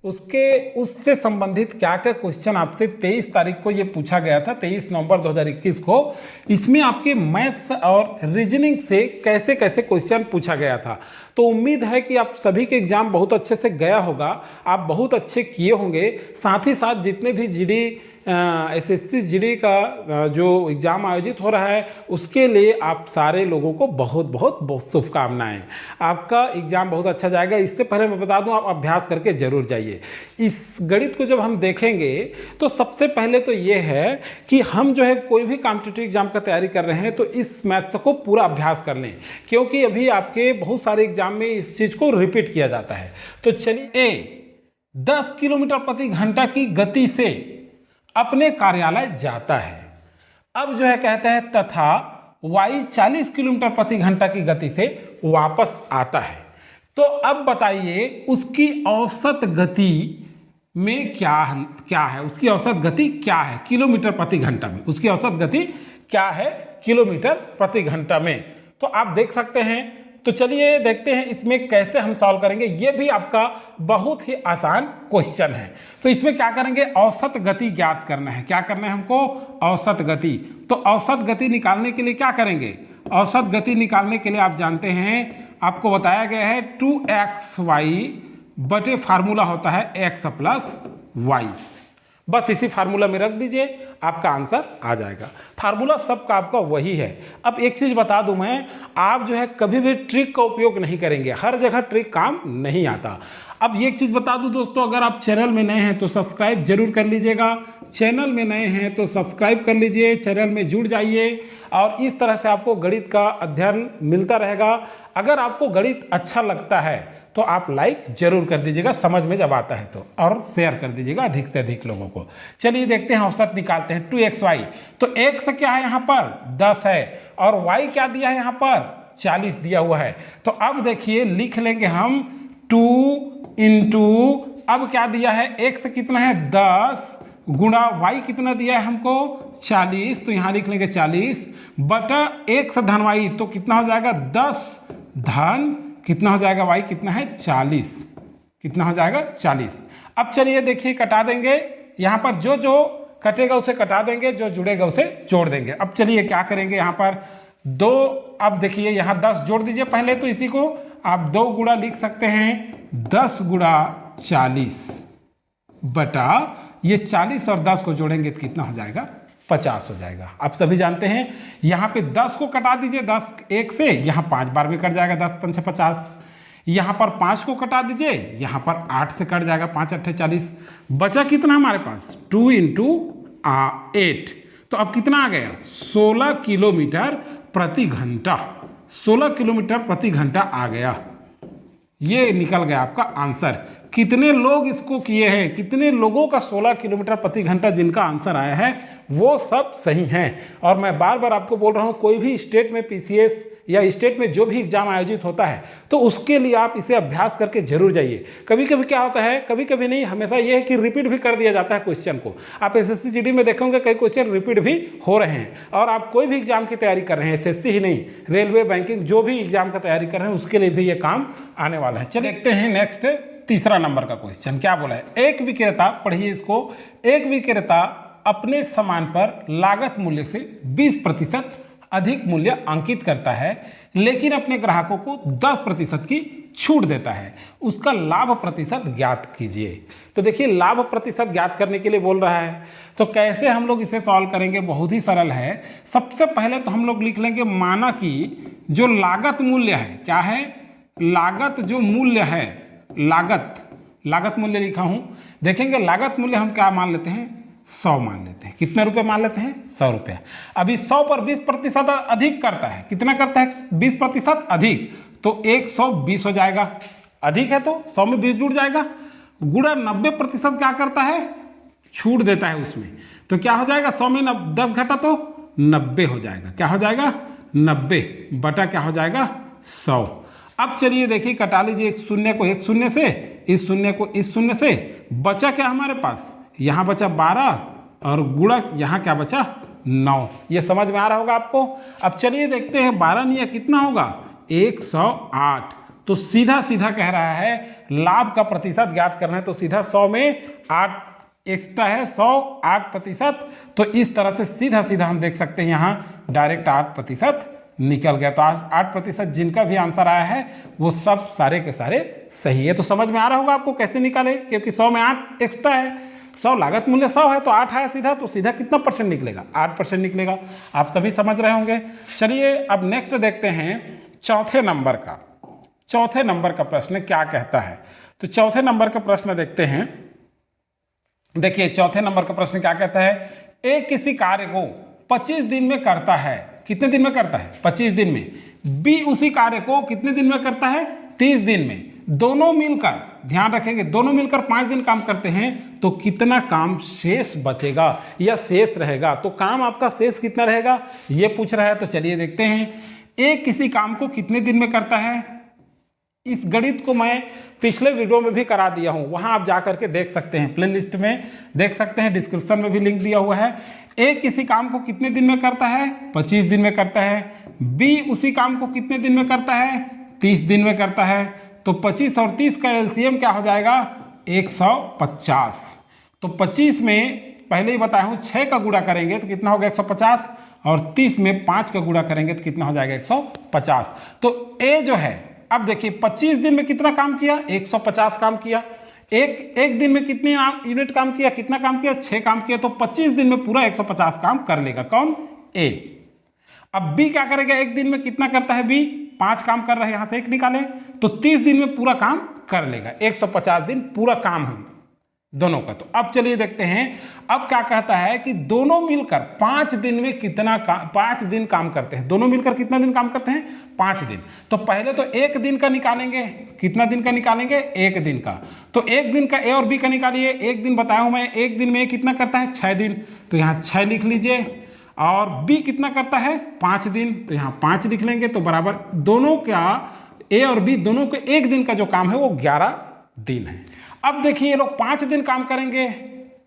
उससे संबंधित क्या क्या क्वेश्चन आपसे 23 तारीख को ये पूछा गया था, 23 नवंबर 2021 को। इसमें आपके मैथ्स और रीजनिंग से कैसे कैसे क्वेश्चन पूछा गया था। तो उम्मीद है कि आप सभी के एग्जाम बहुत अच्छे से गया होगा, आप बहुत अच्छे किए होंगे। साथ ही साथ जितने भी जीडी एसएससी जीडी का जो एग्ज़ाम आयोजित हो रहा है उसके लिए आप सारे लोगों को बहुत बहुत शुभकामनाएं। आपका एग्ज़ाम बहुत अच्छा जाएगा। इससे पहले मैं बता दूं, आप अभ्यास करके जरूर जाइए। इस गणित को जब हम देखेंगे तो सबसे पहले तो ये है कि हम जो है कोई भी कॉम्पिटिटिव एग्जाम का तैयारी कर रहे हैं तो इस मैथ्स को पूरा अभ्यास कर लें, क्योंकि अभी आपके बहुत सारे एग्जाम में इस चीज़ को रिपीट किया जाता है। तो चलिए, 10 किलोमीटर प्रति घंटा की गति से अपने कार्यालय जाता है। अब जो है कहते हैं तथा y 40 किलोमीटर प्रति घंटा की गति से वापस आता है। तो अब बताइए उसकी औसत गति में क्या है, उसकी औसत गति क्या है किलोमीटर प्रति घंटा में, उसकी औसत गति क्या है किलोमीटर प्रति घंटा में। तो आप देख सकते हैं। तो चलिए देखते हैं इसमें कैसे हम सॉल्व करेंगे। ये भी आपका बहुत ही आसान क्वेश्चन है। तो इसमें क्या करेंगे, औसत गति ज्ञात करना है। क्या करना है हमको, औसत गति। तो औसत गति निकालने के लिए क्या करेंगे, औसत गति निकालने के लिए आप जानते हैं, आपको बताया गया है 2xy बटे फार्मूला होता है x प्लस y। बस इसी फार्मूला में रख दीजिए, आपका आंसर आ जाएगा। फार्मूला सबका आपका वही है। अब एक चीज़ बता दूं मैं, आप जो है कभी भी ट्रिक का उपयोग नहीं करेंगे, हर जगह ट्रिक काम नहीं आता। अब ये एक चीज़ बता दूं दोस्तों, अगर आप चैनल में नए हैं तो सब्सक्राइब जरूर कर लीजिएगा। चैनल में नए हैं तो सब्सक्राइब कर लीजिए, चैनल में जुड़ जाइए और इस तरह से आपको गणित का अध्ययन मिलता रहेगा। अगर आपको गणित अच्छा लगता है तो आप लाइक जरूर कर दीजिएगा, समझ में जब आता है तो, और शेयर कर दीजिएगा अधिक से अधिक लोगों को। चलिए देखते हैं, औसत निकालते हैं। 2xy, तो x क्या है यहाँ पर 10 है और y क्या दिया है यहाँ पर 40 दिया हुआ है। तो अब देखिए लिख लेंगे हम 2 इंटू, अब क्या दिया है x कितना है 10 गुणा y कितना दिया है हमको 40, तो यहाँ लिख लेंगे 40 बटा x धन y, तो कितना हो जाएगा 10 धन कितना हो जाएगा y कितना है 40, कितना हो जाएगा 40। अब चलिए देखिए कटा देंगे, यहाँ पर जो जो कटेगा उसे कटा देंगे, जो जुड़ेगा उसे जोड़ देंगे। अब चलिए क्या करेंगे, यहाँ पर 2, अब देखिए यहाँ 10 जोड़ दीजिए पहले, तो इसी को आप 2 गुणा लिख सकते हैं 10 गुणा 40 बटा ये 40 और 10 को जोड़ेंगे तो कितना हो जाएगा 50 हो जाएगा। आप सभी जानते हैं यहाँ पे 10 को कटा दीजिए, 10 1 से, यहाँ 5 बार में कट जाएगा, 10 5 50। यहाँ पर 5 को कटा दीजिए, यहाँ पर 8 से कट जाएगा, 5 8 40। बचा कितना हमारे पास 2 इंटू 8, तो अब कितना आ गया 16 किलोमीटर प्रति घंटा, 16 किलोमीटर प्रति घंटा आ गया। ये निकल गया आपका आंसर। कितने लोग इसको किए हैं, कितने लोगों का 16 किलोमीटर प्रति घंटा जिनका आंसर आया है वो सब सही हैं। और मैं बार बार आपको बोल रहा हूँ, कोई भी स्टेट में पीसीएस या स्टेट में जो भी एग्जाम आयोजित होता है तो उसके लिए आप इसे अभ्यास करके जरूर जाइए। कभी कभी क्या होता है, कभी कभी नहीं, हमेशा ये है कि रिपीट भी कर दिया जाता है क्वेश्चन को। आप एसएससी जीडी में देखोगे कई क्वेश्चन रिपीट भी हो रहे हैं। और आप कोई भी एग्जाम की तैयारी कर रहे हैं, एसएससी ही नहीं, रेलवे, बैंकिंग, जो भी एग्जाम का तैयारी कर रहे हैं उसके लिए भी ये काम आने वाला है। चलिए देखते हैं नेक्स्ट, तीसरा नंबर का क्वेश्चन क्या बोला है। एक विक्रेता, पढ़िए इसको, एक विक्रेता अपने सामान पर लागत मूल्य से 20% अधिक मूल्य अंकित करता है, लेकिन अपने ग्राहकों को 10% की छूट देता है। उसका लाभ प्रतिशत ज्ञात कीजिए। तो देखिए लाभ प्रतिशत ज्ञात करने के लिए बोल रहा है, तो कैसे हम लोग इसे सॉल्व करेंगे, बहुत ही सरल है। सबसे पहले तो हम लोग लिख लेंगे, माना कि जो लागत मूल्य है, क्या है, लागत जो मूल्य है, लागत मूल्य लिखा हूं। देखेंगे लागत मूल्य हम क्या मान लेते हैं 100 मान लेते हैं। कितने रुपए मान लेते हैं 100 रुपया। अभी 100 पर 20% अधिक करता है, कितना करता है 20% अधिक, तो 120 हो जाएगा। अधिक है तो 100 में 20 जुड़ जाएगा। गुणा 90% क्या करता है, छूट देता है उसमें, तो क्या हो जाएगा 100 में 10 घटा तो 90 हो जाएगा। क्या हो जाएगा 90 बटा क्या हो जाएगा 100। अब चलिए देखिए कटा लीजिए, एक शून्य को एक शून्य से, इस शून्य को इस शून्य से, बचा क्या हमारे पास, यहाँ बचा 12 और गुणा यहाँ क्या बचा 9। ये समझ में आ रहा होगा आपको। अब चलिए देखते हैं 12 नहीं कितना होगा 108, तो सीधा सीधा कह रहा है लाभ का प्रतिशत ज्ञात करना है, तो सीधा 100 में 8 एक्स्ट्रा है, 100 8%। तो इस तरह से सीधा सीधा हम देख सकते हैं यहाँ डायरेक्ट 8% निकल गया। तो 8% जिनका भी आंसर आया है वो सब सारे के सारे सही है। तो समझ में आ रहा होगा आपको कैसे निकाले, क्योंकि 100 में 8 एक्स्ट्रा है, 100 लागत मूल्य 100 है, तो 8 आया सीधा, तो सीधा कितना परसेंट निकलेगा, 8% निकलेगा। आप सभी समझ रहे होंगे। चलिए अब नेक्स्ट देखते हैं चौथे नंबर का। चौथे नंबर का प्रश्न क्या कहता है, तो चौथे नंबर का प्रश्न देखते हैं। देखिए चौथे नंबर का प्रश्न क्या कहता है, ए किसी कार्य को 25 दिन में करता है, कितने दिन में करता है, 25 दिन में। बी उसी कार्य को कितने दिन में करता है, 30 दिन में। दोनों मिलकर, ध्यान रखेंगे, दोनों मिलकर 5 दिन काम करते हैं, तो कितना काम शेष बचेगा या शेष रहेगा। तो काम आपका शेष कितना रहेगा ये पूछ रहा है। तो चलिए देखते हैं, ए किसी काम को कितने दिन में करता है। इस गणित को मैं पिछले वीडियो में भी करा दिया हूं, वहां आप जाकर के देख सकते हैं, प्लेलिस्ट में देख सकते हैं, डिस्क्रिप्शन में भी लिंक दिया हुआ है। ए किसी काम को कितने दिन में करता है, 25 दिन में करता है। बी उसी काम को कितने दिन में करता है, 30 दिन में करता है। तो 25 और 30 का एलसीएम क्या हो जाएगा, 150। तो 25 में पहले ही बताया हूं 6 का गुणा करेंगे तो कितना होगा 150, और 30 में 5 का गुणा करेंगे तो कितना हो जाएगा 150। तो ए जो है, अब देखिए 25 दिन में कितना काम किया, 150 काम किया। एक दिन में कितने यूनिट काम किया, कितना काम किया, 6 काम किया। तो 25 दिन में पूरा 150 काम कर लेगा कौन, ए। अब बी क्या करेगा, एक दिन में कितना करता है बी, 5 काम कर रहा है, यहां से 1 निकाले, तो 30 दिन में पूरा काम कर लेगा। 150 दिन पूरा काम है दोनों का। तो अब चलिए देखते हैं, अब क्या कहता है कि दोनों मिलकर 5 दिन में कितना काम, 5 दिन काम करते हैं। दोनों मिलकर कितना दिन काम करते हैं, 5 दिन। तो पहले तो 1 दिन का निकालेंगे, कितना दिन का निकालेंगे, 1 दिन का। तो 1 दिन का ए और बी का निकालिए। 1 दिन बताया हूं मैं, 1 दिन में कितना करता है, 6 दिन, तो यहाँ 6 लिख लीजिए। और बी कितना करता है, 5 दिन, तो यहाँ 5 लिख लेंगे। तो बराबर दोनों का, ए और बी दोनों के 1 दिन का जो काम है वो 11 दिन है। अब देखिए ये लोग 5 दिन काम करेंगे,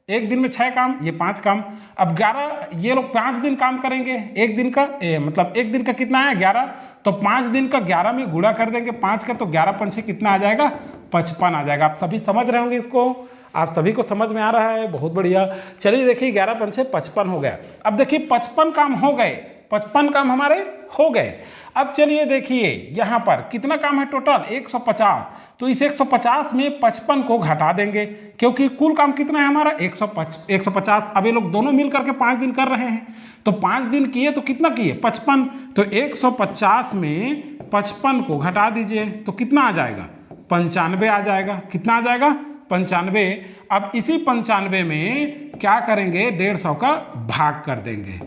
1 दिन में 6 काम, ये 5 काम। अब 11, ये लोग 5 दिन काम करेंगे, 1 दिन का मतलब 1 दिन का कितना है 11, तो 5 दिन का 11 में गुणा कर देंगे 5 का, तो 11 पंछे कितना आ जाएगा, 55 आ जाएगा। आप सभी समझ रहे होंगे इसको, आप सभी को समझ में आ रहा है, बहुत बढ़िया। चलिए देखिए 11 पंछे 55 हो गया। अब देखिए 55 काम हो गए, 55 काम हमारे हो गए। अब चलिए देखिए यहाँ पर कितना काम है टोटल, 150। तो इस 150 में 55 को घटा देंगे, क्योंकि कुल काम कितना है हमारा 150। अब ये लोग दोनों मिलकर के 5 दिन कर रहे हैं, तो 5 दिन किए तो कितना किए, 55। तो 150 में 55 को घटा दीजिए तो कितना आ जाएगा, 95 आ जाएगा। कितना आ जाएगा, 95। अब इसी 95 में क्या करेंगे, 150 का भाग कर देंगे,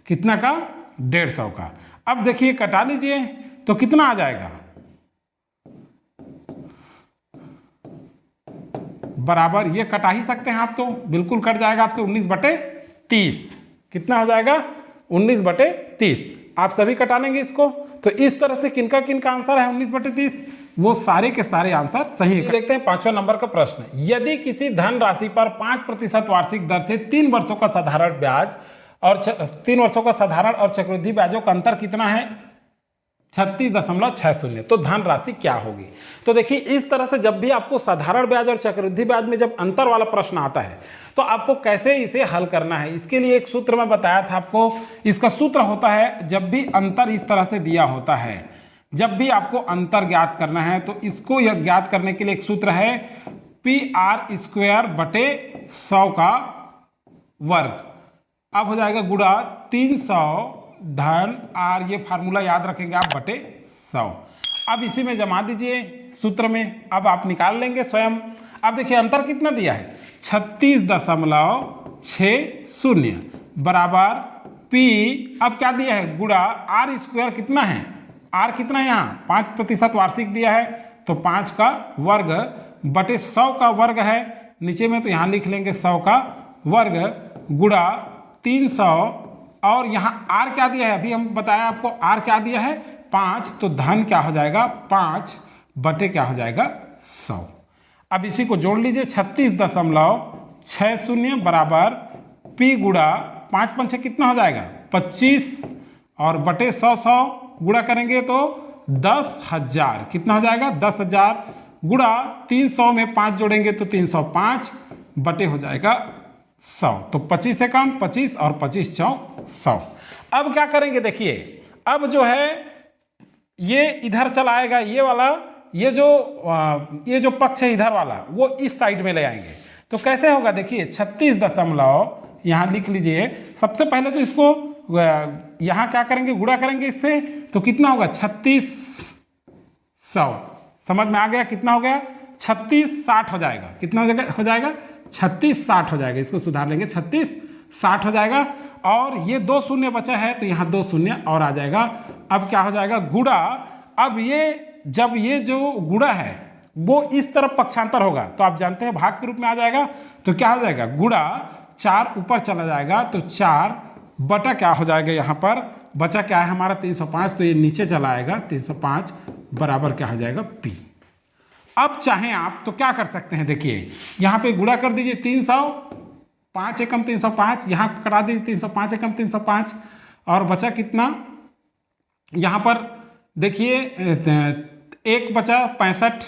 कितना का, 150 का। अब देखिए कटा लीजिए तो कितना आ जाएगा, बराबर, ये कटा ही सकते हैं आप, तो बिल्कुल कट जाएगा आपसे 19/30। कितना हो जाएगा, 19/30। आप सभी कटा लेंगे इसको। तो इस तरह से किनका किनका आंसर है 19/30, वो सारे के सारे आंसर सही है। देखते हैं 5वां नंबर का प्रश्न। यदि किसी धन राशि पर 5% वार्षिक दर से 3 वर्षों का साधारण ब्याज और 3 वर्षों का साधारण और चक्रवृद्धि ब्याजों का अंतर कितना है, 36.60, तो धन राशि क्या होगी। तो देखिए इस तरह से जब भी आपको साधारण ब्याज और चक्रवृद्धि ब्याज में जब अंतर वाला प्रश्न आता है तो आपको कैसे इसे हल करना है, इसके लिए एक सूत्र मैं बताया था आपको। इसका सूत्र होता है, जब भी अंतर इस तरह से दिया होता है, जब भी आपको अंतर ज्ञात करना है तो इसको यह ज्ञात करने के लिए एक सूत्र है PR²/100 का वर्ग। अब हो जाएगा गुणा 300 धन R, ये फार्मूला याद रखेंगे आप, बटे 100। अब इसी में जमा दीजिए सूत्र में, अब आप निकाल लेंगे स्वयं। अब देखिए अंतर कितना दिया है, 36.60 बराबर P, अब क्या दिया है, गुणा R² कितना है, R कितना है यहाँ 5% वार्षिक दिया है, तो 5 का वर्ग बटे 100 का वर्ग है नीचे में, तो यहाँ लिख लेंगे 100 का वर्ग गुणा 300, और यहाँ R क्या दिया है, अभी हम बताया आपको R क्या दिया है 5, तो धन क्या हो जाएगा 5 बटे क्या हो जाएगा 100। अब इसी को जोड़ लीजिए, 36.60 बराबर P गुणा 5 पंचे कितना हो जाएगा 25, और बटे 100 गुणा करेंगे तो 10,000 कितना हो जाएगा 10,000 गुणा 300 में 5 जोड़ेंगे तो 305 बटे हो जाएगा 100। तो 25 से कम 25 और 25 चौक 100। अब क्या करेंगे देखिए, अब जो है ये इधर चला आएगा, ये वाला ये जो पक्ष है इधर वाला वो इस साइड में ले आएंगे। तो कैसे होगा देखिए 36 दशमलव, यहाँ लिख लीजिए। सबसे पहले तो इसको यहाँ क्या करेंगे, गुणा करेंगे इससे, तो कितना होगा 3600। समझ में आ गया कितना हो गया 3660 हो जाएगा। कितना हो जाएगा 3660 हो जाएगा। इसको सुधार लेंगे 3660 हो जाएगा। और ये 2 शून्य बचा है तो यहाँ 2 शून्य और आ जाएगा। अब क्या हो जाएगा गुणा, अब ये जब ये जो गुणा है वो इस तरफ पक्षांतर होगा तो आप जानते हैं भाग के रूप में आ जाएगा। तो क्या हो जाएगा गुणा 4 ऊपर चला जाएगा तो 4 बटा क्या हो जाएगा, यहाँ पर बचा क्या है हमारा 305, तो ये नीचे चला आएगा 305 बराबर क्या हो जाएगा P। अब चाहें आप तो क्या कर सकते हैं, देखिए यहाँ पे गुणा कर दीजिए 300, 5 एकम 305, यहाँ कटा दीजिए 305 एकम 305 और बचा कितना, यहाँ पर देखिए 1 बचा 65,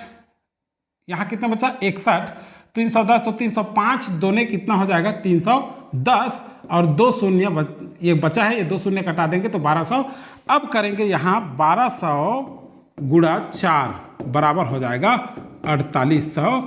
यहाँ कितना बचा 61, 310, तो 305 दोने कितना हो जाएगा 310 और 2 शून्य ये बचा है, ये 2 शून्य कटा देंगे तो 1200। अब करेंगे यहाँ 1200 गुणा 4 बराबर हो जाएगा 4800,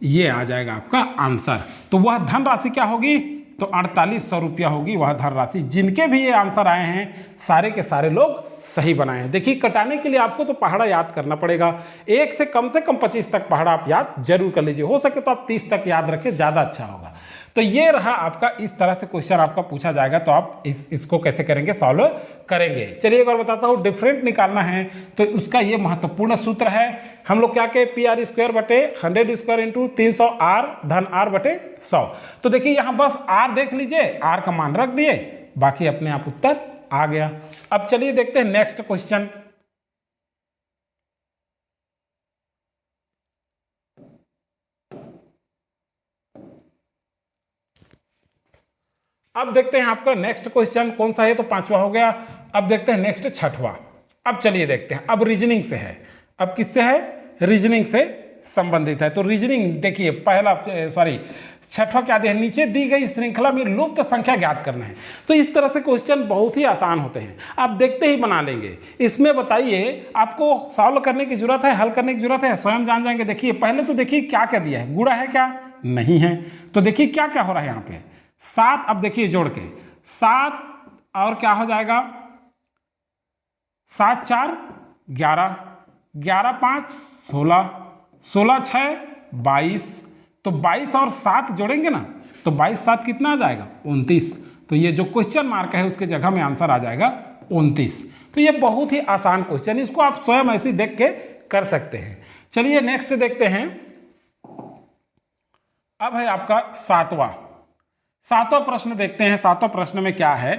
ये आ जाएगा आपका आंसर। तो वह धनराशि क्या होगी, तो 4800 रुपया होगी वह धनराशि। जिनके भी ये आंसर आए हैं सारे के सारे लोग सही बनाए हैं। देखिए कटाने के लिए आपको तो पहाड़ा याद करना पड़ेगा, 1 से कम 25 तक पहाड़ा आप याद जरूर कर लीजिए। हो सके तो आप 30 तक याद रखें, ज़्यादा अच्छा होगा। तो ये रहा आपका, इस तरह से क्वेश्चन आपका पूछा जाएगा तो आप इसको कैसे करेंगे, सॉल्व करेंगे। चलिए एक बार बताता हूँ, डिफरेंट निकालना है तो उसका ये महत्वपूर्ण सूत्र है। हम लोग क्या कहे PR² बटे 100² इंटू 300 R धन R बटे 100। तो देखिए यहाँ बस R देख लीजिए, R का मान रख दिए, बाकी अपने आप उत्तर आ गया। अब चलिए देखते हैं नेक्स्ट क्वेश्चन। अब देखते हैं आपका नेक्स्ट क्वेश्चन कौन सा है, तो 5वां हो गया। अब देखते हैं नेक्स्ट 6वां। अब चलिए देखते हैं, अब रीजनिंग से है। अब किससे है, रीजनिंग से संबंधित है। तो रीजनिंग देखिए पहला 6वां क्या दिया है, नीचे दी गई श्रृंखला में लुप्त संख्या ज्ञात करना है। तो इस तरह से क्वेश्चन बहुत ही आसान होते हैं, आप देखते ही बना लेंगे। इसमें बताइए आपको सॉल्व करने की जरूरत है, हल करने की जरूरत है, स्वयं जान जाएंगे। देखिए पहले तो देखिए क्या क्या दिया है, गुणा है क्या, नहीं है। तो देखिए क्या क्या हो रहा है यहाँ पे 7। अब देखिए जोड़ के 7 और क्या हो जाएगा 7 4 11, 11 5 16, 16 6 22। तो 22 और 7 जोड़ेंगे ना तो 22 7 कितना आ जाएगा 29। तो ये जो क्वेश्चन मार्क है उसके जगह में आंसर आ जाएगा 29। तो ये बहुत ही आसान क्वेश्चन, इसको आप स्वयं ऐसे देख के कर सकते हैं। चलिए नेक्स्ट देखते हैं। अब है आपका 7वां प्रश्न देखते हैं। 7वां प्रश्न में क्या है,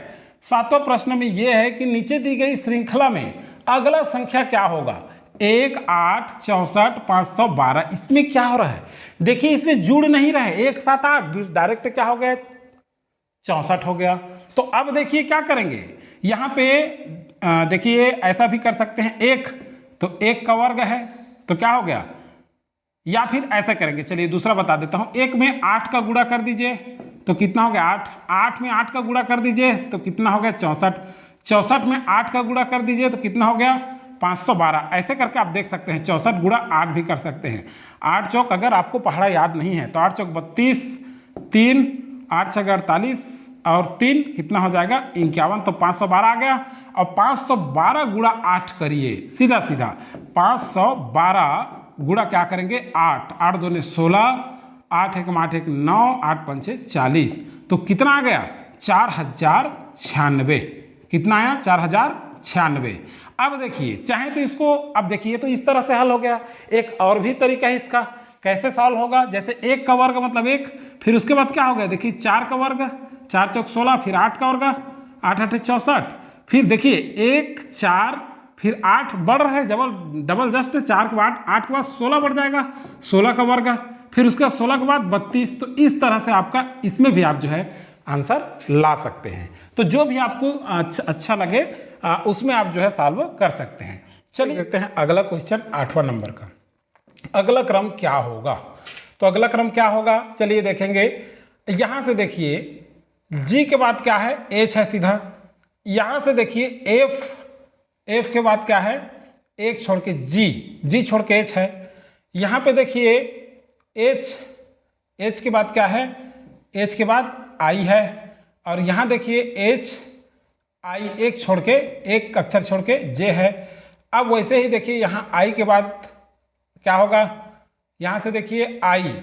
7वां प्रश्न में यह है कि नीचे दी गई श्रृंखला में अगला संख्या क्या होगा, 1 8 64 512। इसमें क्या हो रहा है, देखिए इसमें जुड़ नहीं रहे, 1 7 8 डायरेक्ट क्या हो गया 64 हो गया। तो अब देखिए क्या करेंगे, यहाँ पे देखिए ऐसा भी कर सकते हैं, 1 तो 1 का वर्ग है तो क्या हो गया, या फिर ऐसा करेंगे। चलिए दूसरा बता देता हूं, 1 में 8 का गुणा कर दीजिए तो कितना हो गया 8, 8 में 8 का गुणा कर दीजिए तो कितना हो गया 64, 64 में 8 का गुणा कर दीजिए तो कितना हो गया 512। ऐसे करके आप देख सकते हैं 64 गुणा 8 भी कर सकते हैं। 8 चौक अगर आपको पहाड़ा याद नहीं है तो 8 चौक 32, 3 8 6 48 और 3 कितना हो जाएगा 51। तो 512 आ गया। और 512 गुणा 8 करिए, सीधा सीधा 512 गुणा क्या करेंगे 8, 8 दूने 16, 8 1 8 1 9, 8 5 40। तो कितना आ गया 4096। कितना आया 4096। अब देखिए चाहे तो इसको, अब देखिए तो इस तरह से हल हो गया। एक और भी तरीका है इसका, कैसे सॉल्व होगा, जैसे 1 का वर्ग मतलब 1, फिर उसके बाद क्या हो गया देखिए 4 का वर्ग, 4 चौक 16, फिर 8 का वर्ग 8 8 64, फिर देखिए 1 4 फिर 8 बढ़ रहा है डबल जस्ट 4 के बाद 8 के बाद 16 बढ़ जाएगा, 16 का वर्ग, फिर उसके बाद 16 के बाद 32। तो इस तरह से आपका इसमें भी आप जो है आंसर ला सकते हैं। तो जो भी आपको अच्छा लगे उसमें आप जो है सॉल्व कर सकते हैं। चलिए देखते हैं अगला क्वेश्चन 8वां नंबर का। अगला क्रम क्या होगा? तो अगला क्रम क्या होगा, चलिए देखेंगे। यहां से देखिए जी के बाद क्या है, एच है सीधा। यहां से देखिए एफ के बाद क्या है, एक छोड़ के जी छोड़ के एच है। यहां पे देखिए एच के बाद क्या है, एच के बाद आई है। और यहां देखिए एच आई एक छोड़ के, एक अक्षर छोड़ के जे है। अब वैसे ही देखिए यहां आई के बाद क्या होगा, यहां से देखिए आई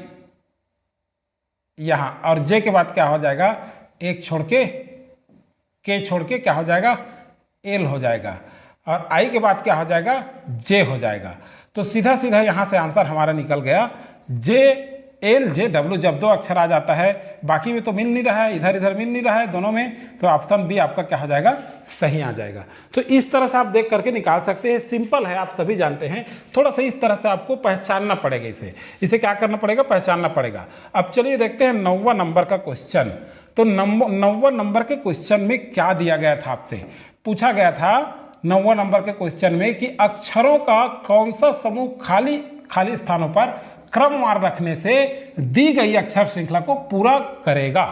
यहां, और जे के बाद क्या हो जाएगा, एक छोड़ के छोड़ के क्या हो जाएगा, एल हो जाएगा। और आई के बाद क्या हो जाएगा, जे हो जाएगा। तो सीधा सीधा यहां से आंसर हमारा निकल गया जे एल जे डब्ल्यू। जब दो अक्षर आ जाता है, बाकी में तो मिल नहीं रहा है, इधर इधर मिल नहीं रहा है दोनों में, तो ऑप्शन बी आपका क्या हो जाएगा, सही आ जाएगा। तो इस तरह से आप देख करके निकाल सकते हैं। सिंपल है, आप सभी जानते हैं। थोड़ा सा इस तरह से आपको पहचानना पड़ेगा, इसे क्या करना पड़ेगा, पहचानना पड़ेगा। अब चलिए देखते हैं 9वां नंबर का क्वेश्चन। तो 9वां नंबर के क्वेश्चन में क्या दिया गया था, आपसे पूछा गया था 9वां नंबर के क्वेश्चन में कि अक्षरों का कौन सा समूह खाली स्थानों पर क्रमवार रखने से दी गई अक्षर श्रृंखला को पूरा करेगा।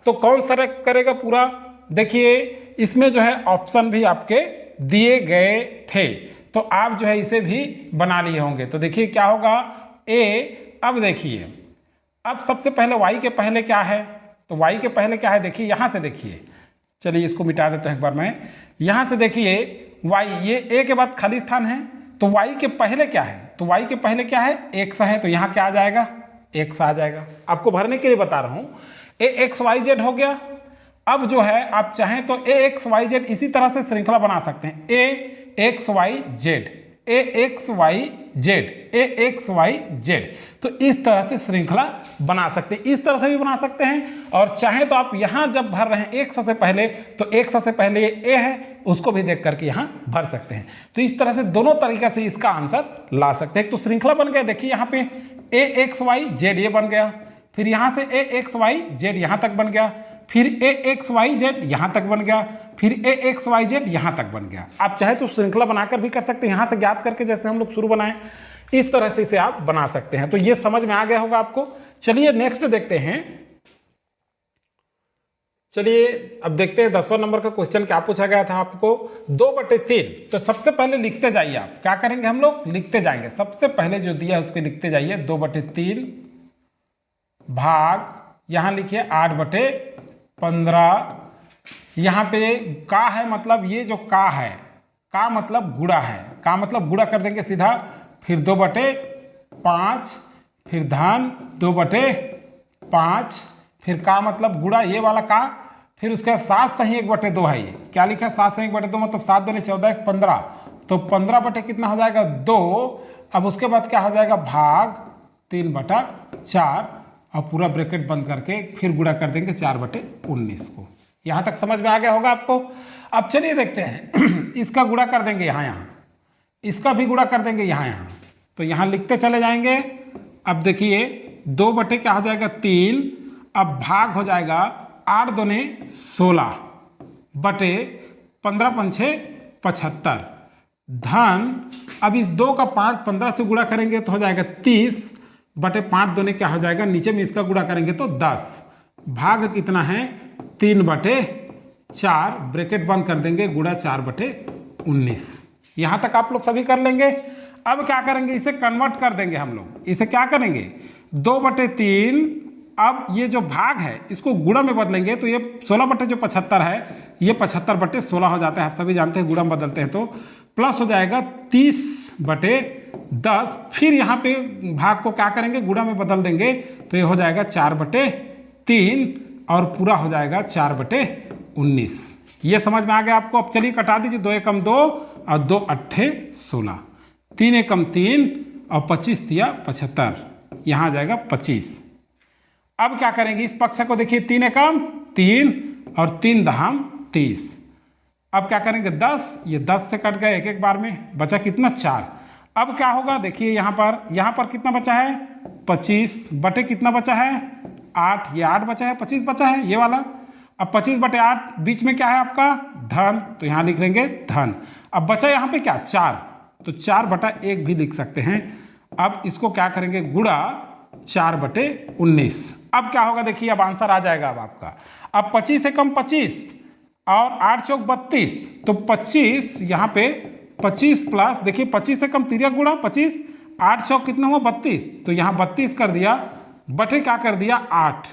तो कौन सा करेगा पूरा, देखिए इसमें जो है ऑप्शन भी आपके दिए गए थे, तो आप जो है इसे भी बना लिए होंगे। तो देखिए क्या होगा, ए। अब देखिए, अब सबसे पहले वाई के पहले क्या है, तो वाई के पहले क्या है, देखिए यहां से देखिए, चलिए इसको मिटा देते हैं एक बार मैं। यहां से देखिए वाई, ये ए के बाद खाली स्थान है, तो वाई के पहले क्या है, तो वाई के पहले क्या है, एक्स है। तो यहाँ क्या आ जाएगा, एक्स आ जाएगा। आपको भरने के लिए बता रहा हूं। ए एक्स वाई जेड हो गया। अब जो है आप चाहें तो ए एक्स वाई जेड इसी तरह से श्रृंखला बना सकते हैं, ए एक्स वाई जेड, ए एक्स वाई जेड, ए एक्स वाई जेड। तो इस तरह से श्रृंखला बना सकते हैं, इस तरह से भी बना सकते हैं। और चाहे तो आप यहां जब भर रहे हैं एक से पहले, तो एक से पहले ये ए है, उसको भी देख करके यहां भर सकते हैं। तो इस तरह से दोनों तरीके से इसका आंसर ला सकते हैं। तो श्रृंखला बन गया, देखिए यहां पे ए एक्स वाई जेड ये बन गया, फिर यहां से ए एक्स वाई जेड यहां तक बन गया, फिर ए एक्स वाई जेड यहां तक बन गया, फिर ए एक्स वाई जेड यहां तक बन गया। आप चाहे तो श्रृंखला बनाकर भी कर सकते हैं, यहां से ज्ञात करके, जैसे हम लोग शुरू बनाए, इस तरह से इसे आप बना सकते हैं। तो ये समझ में आ गया होगा आपको। चलिए नेक्स्ट देखते हैं। चलिए अब देखते हैं 10वां नंबर का क्वेश्चन क्या पूछा गया था आपको, 2/3। तो सबसे पहले लिखते जाइए, आप क्या करेंगे, हम लोग लिखते जाएंगे। सबसे पहले जो दिया है उसको लिखते जाइए, 2/3 भाग, यहां लिखिए 8/15। यहां पे का है, मतलब ये जो का है, का मतलब गुणा है, का मतलब गुणा कर देंगे सीधा, फिर 2/5, फिर धन 2/5, फिर का मतलब गुणा, ये वाला का, फिर उसके 7 सही 1/2 है। ये क्या लिखा है, 7 सही 1/2, मतलब 7 दूनी 14 1 15, तो 15 बटे कितना हो जाएगा, 2। अब उसके बाद क्या हो जाएगा, भाग 3/4, और पूरा ब्रैकेट बंद करके फिर गुणा कर देंगे 4/19 को। यहां तक समझ में आ गया होगा आपको। अब चलिए देखते हैं इसका गुणा कर देंगे यहाँ, इसका भी गुणा कर देंगे यहाँ। तो यहाँ लिखते चले जाएंगे। अब देखिए 2 बटे क्या हो जाएगा, 3, अब भाग हो जाएगा 8 दूने 16 बटे 15 पंछे 75, धन, अब इस 2 का 5 15 से गुणा करेंगे तो हो जाएगा 30 बटे 5 दूने क्या हो जाएगा, नीचे में इसका गुणा करेंगे तो 10, भाग कितना है 3/4, ब्रैकेट बंद कर देंगे, गुणा 4/19। यहां तक आप लोग सभी कर लेंगे। अब क्या करेंगे, इसे कन्वर्ट कर देंगे हम लोग। इसे क्या करेंगे, 2/3, अब ये जो भाग है इसको गुणा में बदलेंगे, तो ये 16/75 है, ये 75/16 हो जाता है। आप सभी जानते हैं गुणा में बदलते हैं तो प्लस हो जाएगा 30/10। फिर यहाँ पे भाग को क्या करेंगे, गुणा में बदल देंगे, तो ये हो जाएगा 4/3, और पूरा हो जाएगा 4/19। ये समझ में आ गया आपको। अब चलिए कटा दीजिए, 2 एकम 2 और 2 अट्ठे 16, 3 एकम 3 और 25 दिया 75, यहाँ आ जाएगा 25। अब क्या करेंगे, इस पक्ष को देखिए, 3 एकम 3 और 3 दहम 30। अब क्या करेंगे, 10, ये 10 से कट गए एक एक बार में, बचा कितना 4। अब क्या होगा, देखिए यहाँ पर कितना बचा है, 25 बटे कितना बचा है 8, ये 8 बचा है, 25 बचा है ये वाला। अब 25/8 बीच में क्या है आपका, धन, तो यहाँ लिख लेंगे धन। अब बचा यहाँ पे क्या 4, तो 4/1 भी लिख सकते हैं। अब इसको क्या करेंगे, गुणा 4/19। अब क्या होगा देखिए, अब आंसर आ जाएगा अब आपका। अब 25 से कम 25 और 8 चौक 32, तो 25 यहाँ पे 25 प्लस, देखिए 25 से कम तिर्यक गुणा 25, 8 चौक कितना हुआ 32, तो यहाँ 32 कर दिया, बटे क्या कर दिया 8,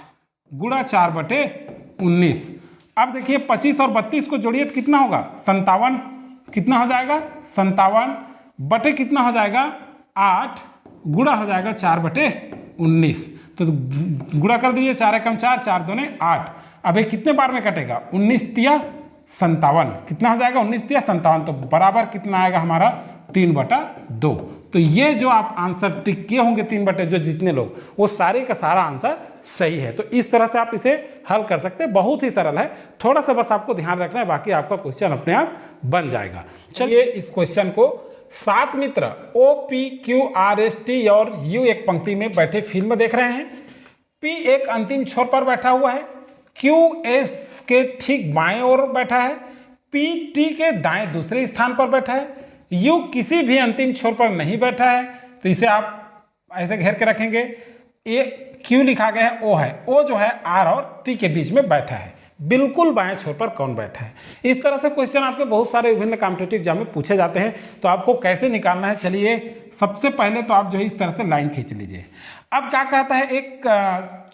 गुणा 4/19। अब देखिए 25 और 32 को जोड़िए तो कितना होगा 57, कितना हो जाएगा 57, बटे कितना हो जाएगा 8, गुणा हो जाएगा 4/19। तो गुणा कर दीजिए, 4 एकम 4, 4 दूने 8। अब ये कितने बार में कटेगा 19 तिया 57, कितना हो जाएगा 19 तिया 57, तो बराबर कितना आएगा हमारा 3/2। तो ये जो आप आंसर टिक किए होंगे 3/, जो जितने लोग, वो सारे का सारा आंसर सही है। तो इस तरह से आप इसे हल कर सकते हैं, बहुत ही सरल है, थोड़ा सा बस आपको ध्यान रखना है, बाकी आपका क्वेश्चन अपने आप बन जाएगा। चलिए इस क्वेश्चन को, 7 मित्र OPQRST और U एक पंक्ति में बैठे फिल्म देख रहे हैं। P एक अंतिम छोर पर बैठा हुआ है, Q S के ठीक बाएं ओर बैठा है, P T के दाएं दूसरे स्थान पर बैठा है, U किसी भी अंतिम छोर पर नहीं बैठा है। तो इसे आप ऐसे घेर के रखेंगे। ये Q लिखा गया है, O है, O जो है R और T के बीच में बैठा है। बिल्कुल बाएं छोर पर कौन बैठा है। इस तरह से क्वेश्चन आपके बहुत सारे विभिन्न कॉम्पिटिटिव एग्जाम में पूछे जाते हैं। तो आपको कैसे निकालना है, चलिए सबसे पहले तो आप जो है इस तरह से लाइन खींच लीजिए। अब क्या कहता है,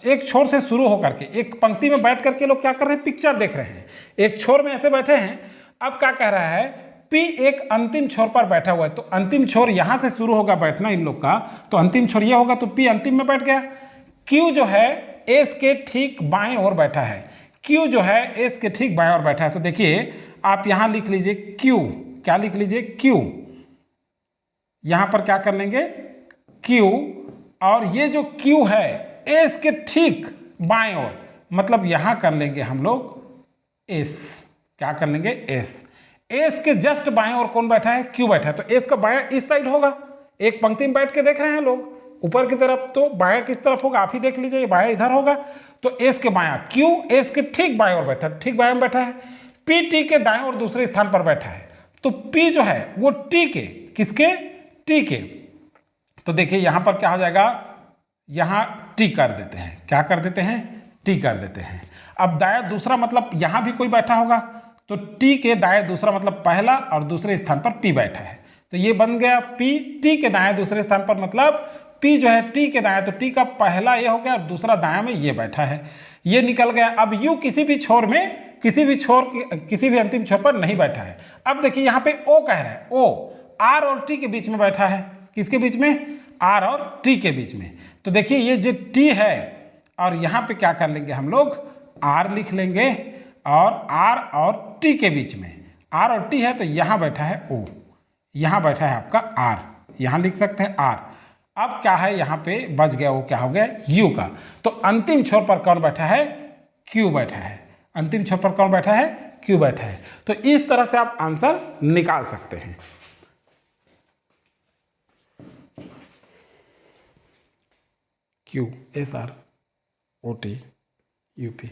एक छोर से शुरू होकर के एक पंक्ति में बैठ करके लोग क्या कर रहे हैं, पिक्चर देख रहे हैं, एक छोर में ऐसे बैठे हैं। अब क्या कह रहा है, P एक अंतिम छोर पर बैठा हुआ है, तो अंतिम छोर यहां से शुरू होगा बैठना इन लोग का, तो अंतिम छोर यह होगा, तो P अंतिम में बैठ गया। Q जो है S के ठीक बाएं ओर बैठा है, Q जो है S के ठीक बाएं ओर बैठा है। तो देखिए आप यहां लिख लीजिए Q, क्या लिख लीजिए Q, यहां पर क्या कर लेंगे Q, और ये जो Q है S के ठीक बाएं ओर, मतलब यहां कर लेंगे हम लोग S, क्या कर लेंगे S, S के जस्ट बाएं ओर कौन बैठा है, Q बैठा है, तो S का बायां इस साइड होगा। एक पंक्ति में बैठ के देख रहे हैं लोग ऊपर की तरफ, तो बायां किस तरफ होगा आप ही देख लीजिए, बायां इधर होगा। तो S के बायां Q S के ठीक बाएं ओर बैठा, ठीक बाएं में बैठा है। P T के दाएं और दूसरे स्थान पर बैठा है, तो P जो है वो T के, किसके, T के। तो देखिए यहां पर क्या हो जाएगा, यहां T कर देते हैं, क्या कर देते हैं, T कर देते हैं। अब दाएं दूसरा मतलब यहां भी कोई बैठा होगा, तो T के दाएं दूसरा मतलब पहला और दूसरे स्थान पर P बैठा है, तो ये बन गया P T के दाएं दूसरे स्थान पर, मतलब P जो है T के दाएं, तो T का पहला ये हो गया और दूसरा दायां में ये बैठा है, ये निकल गया। अब U किसी भी छोर में, किसी भी अंतिम छोर पर नहीं बैठा है। अब देखिए यहाँ पे O कह रहा है, O R और T के बीच में बैठा है, किसके बीच में, R और T के बीच में। तो देखिए ये जो T है, और यहाँ पे क्या कर लेंगे हम लोग R लिख लेंगे, और R और T के बीच में R और T है, तो यहाँ बैठा है O, यहाँ बैठा है आपका R, यहाँ लिख सकते हैं R। अब क्या है, यहाँ पे बच गया, वो क्या हो गया U का। तो अंतिम छोर पर कौन बैठा है, Q बैठा है, अंतिम छोर पर कौन बैठा है, Q बैठा है। तो इस तरह से आप आंसर निकाल सकते हैं। Q S R O T U P।